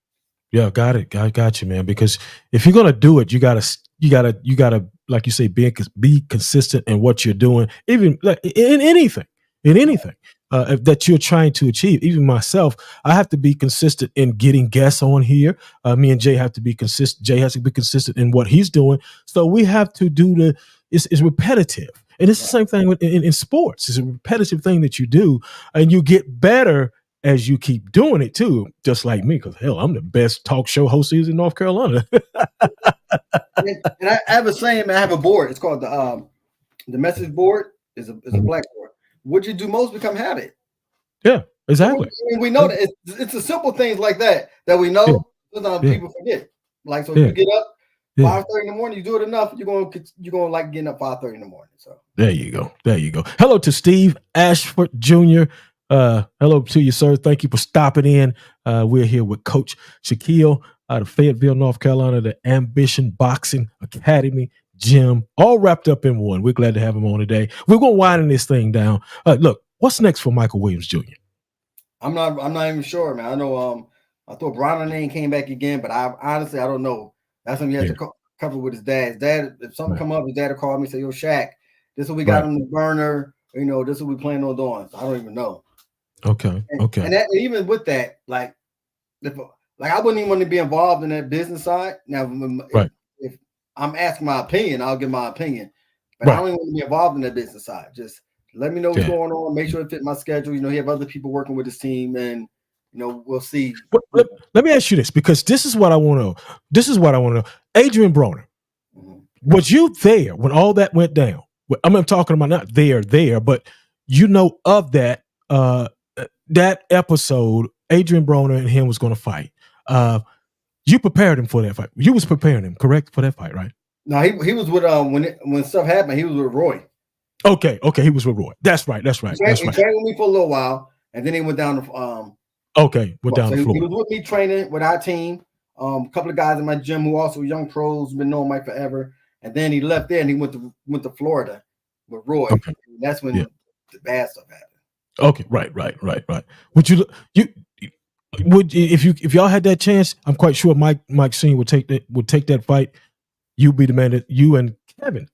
Yeah, got it. Got you, man. Because if you're gonna do it, you gotta, like you say, be consistent in what you're doing, even like in anything. That you're trying to achieve. Even myself, I have to be consistent in getting guests on here. Me and Jay have to be consistent. Jay has to be consistent in what he's doing. So we have to do it's repetitive. And it's the same thing in sports. It's a repetitive thing that you do, and you get better as you keep doing it too. Just like me, because hell, I'm the best talk show host in North Carolina. and I have a saying, man, I have a board. It's called the message board. Is a blackboard. What you do most become habit. Yeah, exactly. We know that it's the simple things like that we know. Sometimes people forget. Like so, you get up 5:30 in the morning. You do it enough, you're gonna like getting up 5:30 in the morning. So there you go. Hello to Steve Ashford Jr. Hello to you, sir. Thank you for stopping in. We're here with Coach Shakell out of Fayetteville, North Carolina, the Ambition Boxing Academy gym, all wrapped up in one. We're glad to have him on today. We're gonna wind this thing down. Look, what's next for Michael Williams Jr.? I'm not even sure, man. I know I thought Bronner name came back again, but I honestly don't know. That's something he has to cover with his dad. His dad, if something come up, his dad will call me and say, "Yo, Shaq, this is what we got on the burner. This is what we plan on doing." So I don't even know. Okay. And even with that, like I wouldn't even want to be involved in that business side. Now, if I'm asking my opinion, I'll give my opinion. But I don't even want to be involved in that business side. Just let me know what's going on. Make sure it fit my schedule. He have other people working with his team, and we'll see. Let me ask you this, because this is what I want to know. Adrian Broner, was you there when all that went down? I'm talking about not there, but of that that episode. Adrian Broner and him was going to fight. You prepared him for that fight. You was preparing him, correct, for that fight, right? No, he was with when stuff happened. He was with Roy. Okay, he was with Roy. That's right. He trained with me for a little while, and then he went down to went down to Florida. He was with me training with our team. A couple of guys in my gym who also young pros, been knowing Mike forever. And then he left there and he went to Florida with Roy. Okay. And that's when the bad stuff happened. Okay, right. Would if y'all had that chance, I'm quite sure Mike Senior would take that fight. You'd be the man that you and Kevin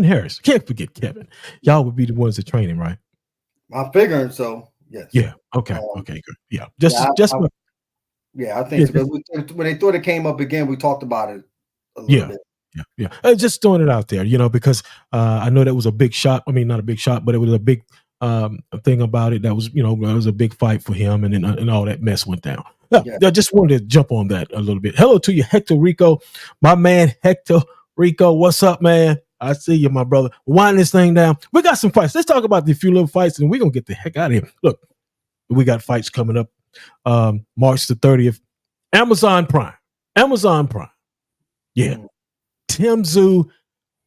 Harris, can't forget Kevin. Y'all would be the ones that train him, right? I'm figuring so. Yes. Yeah. Okay. Good. Yeah. I think so. When they thought it came up again, we talked about it a little bit. Yeah. Just throwing it out there, because I know that was a big shot. I mean, not a big shot, but it was a big thing about it. That was, it was a big fight for him, and all that mess went down. I just wanted to jump on that a little bit. Hello to you, Hector Rico, my man, Hector Rico. What's up, man? I see you, my brother. Wind this thing down. We got some fights. Let's talk about the few little fights, and we're gonna get the heck out of here. Look, we got fights coming up. March the 30th. Amazon Prime. Yeah. Tim Tszyu.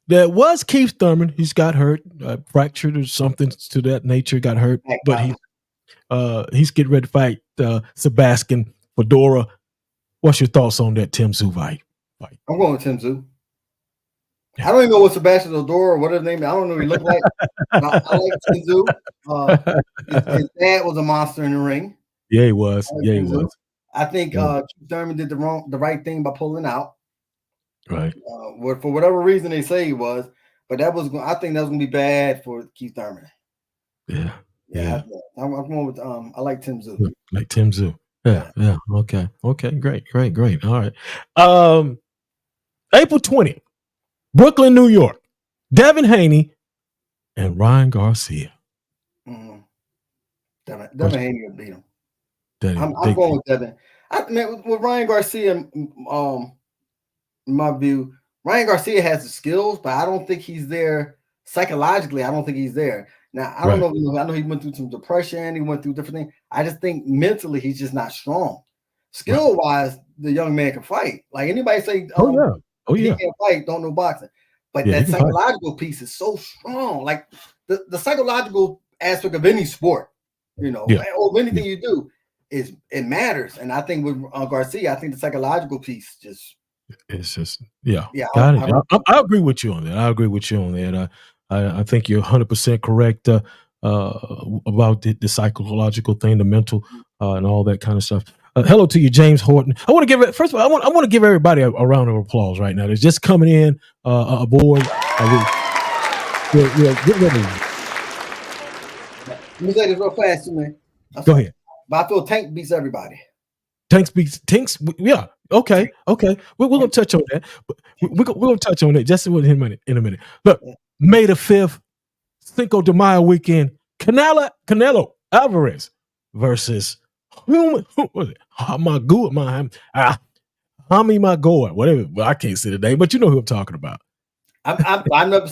That was Keith Thurman. He's got hurt, fractured or something to that nature. Got hurt, but he's getting ready to fight Sebastian Fedora. What's your thoughts on that Tim Tszyu fight? I'm going with Tim Tszyu. I don't even know what Sebastian Fedora or what his name is. I don't know what he looked like. I like Tim Tszyu. His dad was a monster in the ring. Yeah, he was. I think Keith Thurman did the right thing by pulling out. Right. For whatever reason they say he was, but I think that was going to be bad for Keith Thurman. Yeah. I'm going with I like Tim Tszyu. Like Tim Tszyu. Yeah. Okay. Great. All right. April 20th, Brooklyn, New York. Devin Haney and Ryan Garcia. Mm-hmm. Devin Haney will beat him. I'm going with Devin. With Ryan Garcia, in my view, Ryan Garcia has the skills, but I don't think he's there psychologically. I don't think he's there. Now, I don't know. I know he went through some depression. He went through different things. I just think mentally he's just not strong. Skill-wise, the young man can fight. Like anybody say, he can't fight, don't know boxing. But that psychological piece is so strong. Like the psychological aspect of any sport, or anything you do, it matters. And I think with Garcia, I think the psychological piece it's just got it. I agree with you on that. I think you're 100% correct about the psychological thing, the mental, and all that kind of stuff. Hello to you, James Horton. I want to give it. First of all, I want to give everybody a round of applause right now. They're just coming in aboard. We're get ready. Let me say this real fast, man. Go ahead. But I feel Tank beats everybody. Tanks. Yeah. Okay. We're gonna touch on that. We're gonna touch on that just in a minute. Look, May the 5th, Cinco de Mayo weekend. Canelo Alvarez versus who was it? Hami Magoa, whatever. Well, I can't say the name, but you know who I'm talking about. I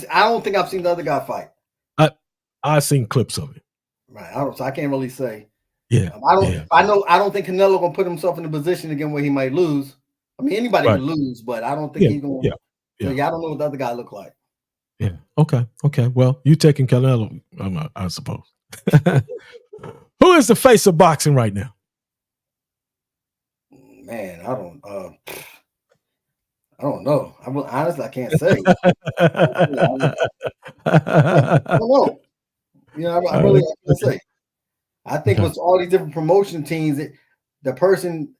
don't think I've seen the other guy fight. I've seen clips of it. Right. I can't really say. Yeah. I don't think Canelo gonna put himself in a position again where he might lose. I mean, anybody can lose, but I don't think he's gonna. So I don't know what the other guy look like. Yeah. Okay. Well, you taking Canelo, I suppose. Who is the face of boxing right now? Man, I don't know. Honestly, I can't say. I don't know. I really can't say. I think with all these different promotion teams, the person,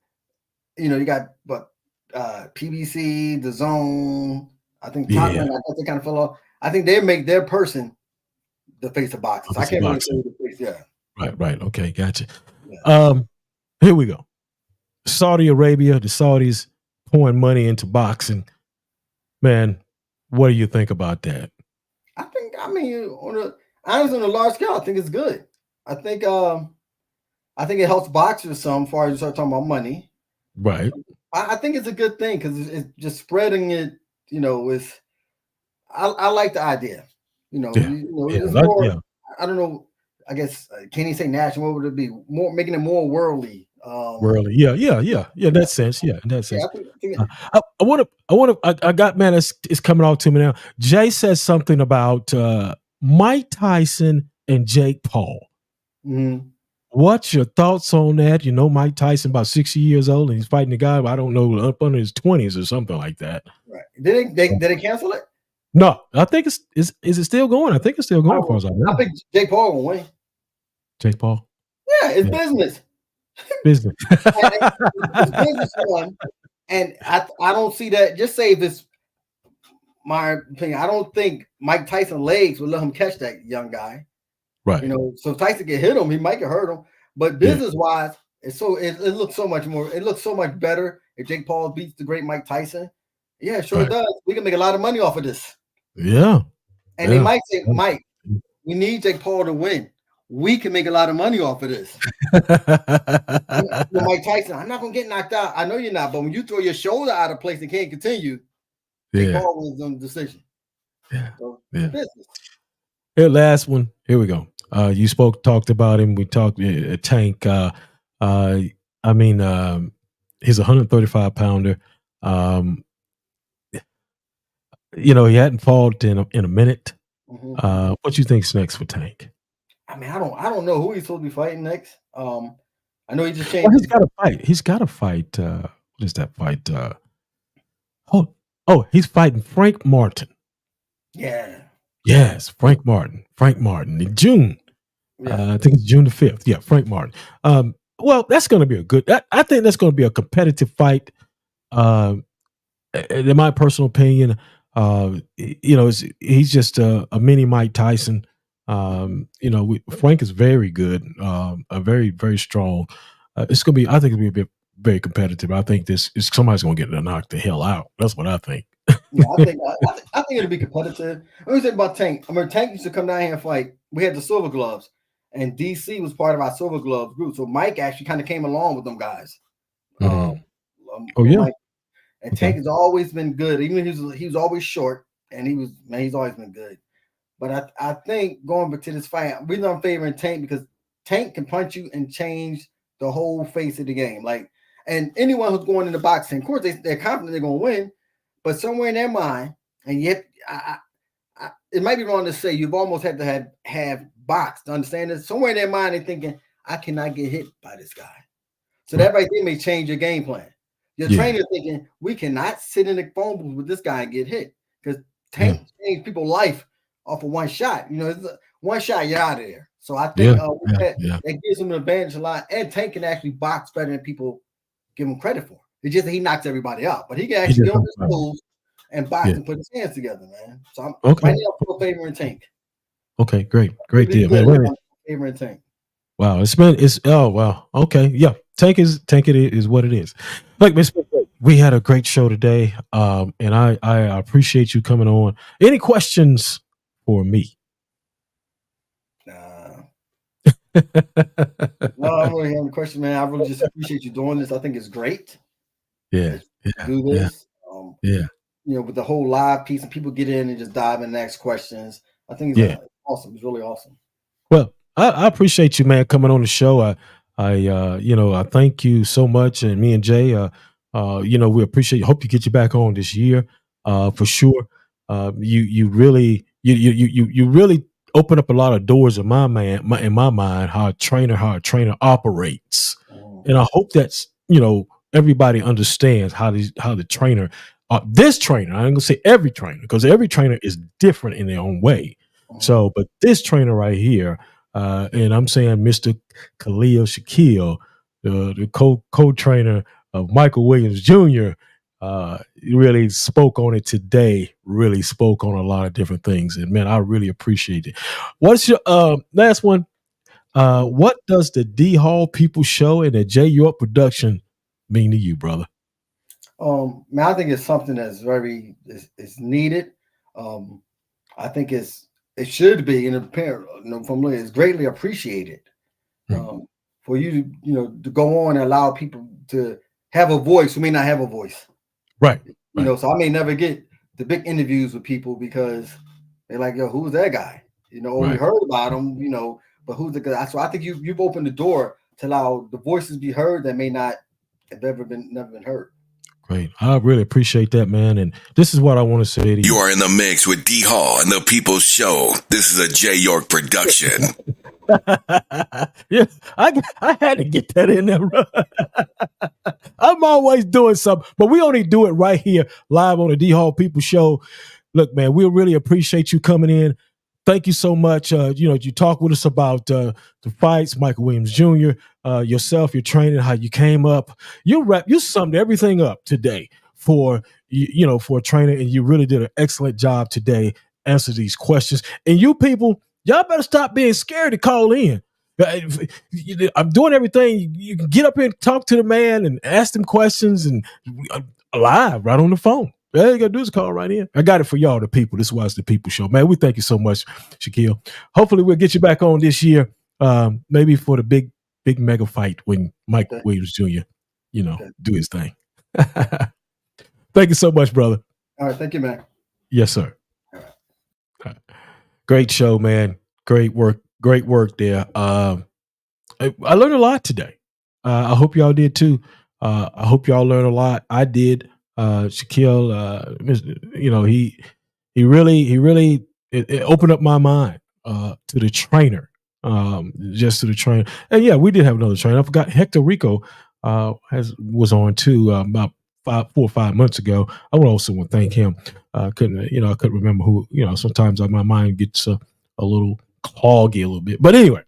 you got PBC, the Zone. I think Top Gun, I guess they kind of fell off. I think they make their person the face of boxing. I can't really say the face. Yeah. Right. Okay, gotcha. Yeah. Here we go. Saudi Arabia, the Saudis pouring money into boxing. Man, what do you think about that? Honestly, on a large scale, I think it's good. I think it helps boxers some as far as you start talking about money. Right. I think it's a good thing because it's just spreading it. I like the idea. It's more. I don't know. I guess can't even say national. What would it be? More making it more worldly Worldly, yeah. In that sense, in that sense. Yeah, I got, man, it's coming out to me now. Jay says something about Mike Tyson and Jake Paul. Mm-hmm. What's your thoughts on that? You know, Mike Tyson about 60 years old, and he's fighting a guy, I don't know, up under his 20s or something like that. Right? Did they cancel it? No, I think is it still going? I think it's still going. As far as I know. I think Jake Paul will win. Jake Paul. Yeah, it's business. Business. It's business one, and I don't see that. Just say this. My opinion. I don't think Mike Tyson legs would let him catch that young guy. Right. You know, so if Tyson can hit him, he might get hurt him. But business wise, it looks so much more. It looks so much better if Jake Paul beats the great Mike Tyson. Yeah, sure it does. We can make a lot of money off of this. Yeah. And they might say, Mike, we need Jake Paul to win. We can make a lot of money off of this. Mike Tyson, I'm not gonna get knocked out. I know you're not, but when you throw your shoulder out of place and can't continue, Jake Paul wins on the decision. Yeah. So, business. Here, last one. Here we go. You talked about him. We talked Tank. I mean, he's a 135 pounder. You know, he hadn't fought in a minute. Mm-hmm. What you think's next for Tank? I mean, I don't know who he's supposed to be fighting next. I know he just changed. Well, he's got to fight. He's got to fight. What is that fight? He's fighting Frank Martin. Yeah. Yes, Frank Martin in June. Yeah. I think it's June the 5th. Yeah, Frank Martin. Well, that's going to be a good. I think that's going to be a competitive fight. In my personal opinion, you know, he's just a mini Mike Tyson. You know, Frank is very good, a very, very strong. It's gonna be. I think it'll be very competitive. I think somebody's gonna get knocked the hell out. That's what I think. Yeah, I think it'll be competitive. Let me say about Tank. I mean, Tank used to come down here and fight. We had the Silver Gloves, and DC was part of our Silver Gloves group. So Mike actually kind of came along with them guys. Oh yeah. Mike, and Tank has always been good. Even he was always short, and he's always been good. But I think going back to this fight, reason I'm favoring Tank because Tank can punch you and change the whole face of the game. Like, and anyone who's going into boxing, of course, they're confident they're going to win, but somewhere in their mind, and yet it might be wrong to say you've almost had to have boxed to understand this. Somewhere in their mind, they're thinking, I cannot get hit by this guy. So that right there may change your game plan. Your trainer thinking, we cannot sit in the phone booth with this guy and get hit because Tank changed people's life off of one shot. You know, it's one shot, you're out of there. So I think that gives him an advantage a lot. And Tank can actually box better than people give him credit for. It's just that he knocks everybody out, but he can actually get on his moves and box and put his hands together, man. So I'm right now favoring Tank. Okay, great deal, man. Favoring Tank. Wow, okay, yeah. Tank it is what it is. Like we had a great show today, and I appreciate you coming on. Any questions for me? No, I don't really have any question, man. I really just appreciate you doing this. I think it's great. Yeah. Do this. You know, with the whole live piece and people get in and just dive in and ask questions. I think it's awesome. It's really awesome. Well, I appreciate you, man, coming on the show. I thank you so much, and me and Jay, we appreciate you. Hope you get you back on this year, for sure. You really open up a lot of doors in my mind. How a trainer operates, and I hope that's everybody understands how the trainer, this trainer. I ain't gonna say every trainer because every trainer is different in their own way. So, but this trainer right here. And I'm saying Mr. Khalil Shakell, the co-trainer of Michael Williams Jr., really spoke on it today, really spoke on a lot of different things. And, man, I really appreciate it. What's your last one? What does the D Hall People Show and the J York production mean to you, brother? Man, I think it's something that's very is needed. I think it should be, and it's greatly appreciated for you to go on and allow people to have a voice who may not have a voice. Right. So I may never get the big interviews with people because they're like, yo, who's that guy? We heard about him, but who's the guy? So I think you've opened the door to allow the voices be heard that may not have never been heard. Great. I really appreciate that, man. And this is what I want to say to you. You are in the mix with D Hall and the People's Show. This is a J York production. Yeah, I had to get that in there. I'm always doing something, but we only do it right here live on the D Hall People Show. Look, man, we really appreciate you coming in. Thank you so much. You talk with us about the fights, Michael Williams Jr., yourself, your training, how you came up. You summed everything up today for for a trainer, and you really did an excellent job today. Answer these questions, and you people, y'all better stop being scared to call in. I'm doing everything. You can get up here and talk to the man and ask them questions and live right on the phone. All you gotta do is call right in. I got it for y'all, the people. This is why it's the People Show, man. We thank you so much, Shakell. Hopefully, we'll get you back on this year, maybe for the big mega fight when Mike Williams Jr. Do his thing. Thank you so much, brother. All right, thank you, man. Yes, sir. All right. Great show, man. Great work there. I learned a lot today. I hope y'all did too. I hope y'all learned a lot. I did. Shakell, he really it opened up my mind to the trainer, just to the trainer. And yeah, we did have another trainer. I forgot Hector Rico was on too about 4 or 5 months ago. I would also want to thank him. I couldn't remember who. Sometimes my mind gets a little cloggy a little bit. But anyway,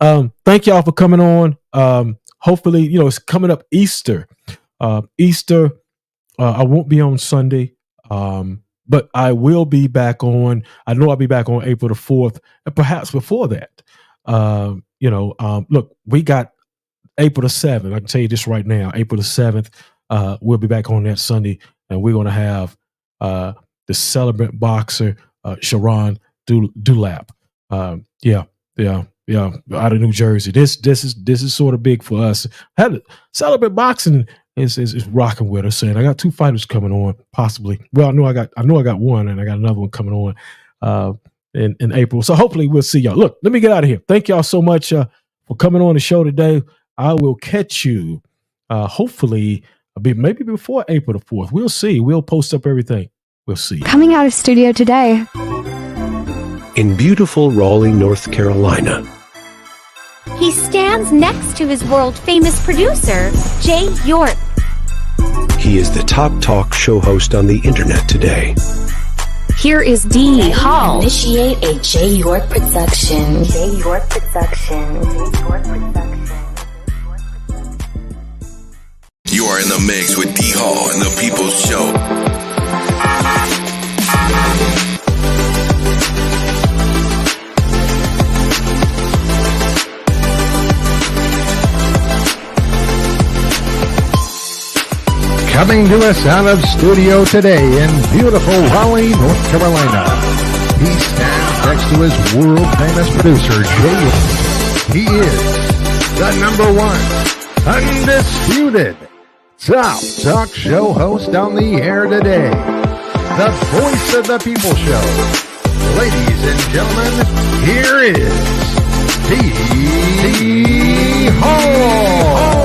thank y'all for coming on. Hopefully, it's coming up Easter. I won't be on Sunday, but I will be back on. I know I'll be back on April the 4th, and perhaps before that. Look, we got April the 7th. I can tell you this right now. April the 7th, we'll be back on that Sunday, and we're going to have the celebrant boxer Sharon Dulap. Out of New Jersey. This is sort of big for us. Celebrant boxing is rocking with us, and I got 2 fighters coming on, possibly. Well, I know I got one, and I got another one coming on in April. So hopefully we'll see y'all. Look, let me get out of here. Thank y'all so much for coming on the show today. I will catch you hopefully maybe before April the 4th. We'll see. We'll post up everything. We'll see. Coming out of studio today. In beautiful Raleigh, North Carolina. He stands next to his world-famous producer, J York. He is the top talk show host on the internet today. Here is D Hall. Initiate a J York production. J York production. You are in the mix with D Hall and the People's Show. Coming to us out of studio today in beautiful Raleigh, North Carolina. He stands next to his world-famous producer, Jay. He is the #1 undisputed top talk show host on the air today. The voice of the People Show. Ladies and gentlemen, here is D Hall.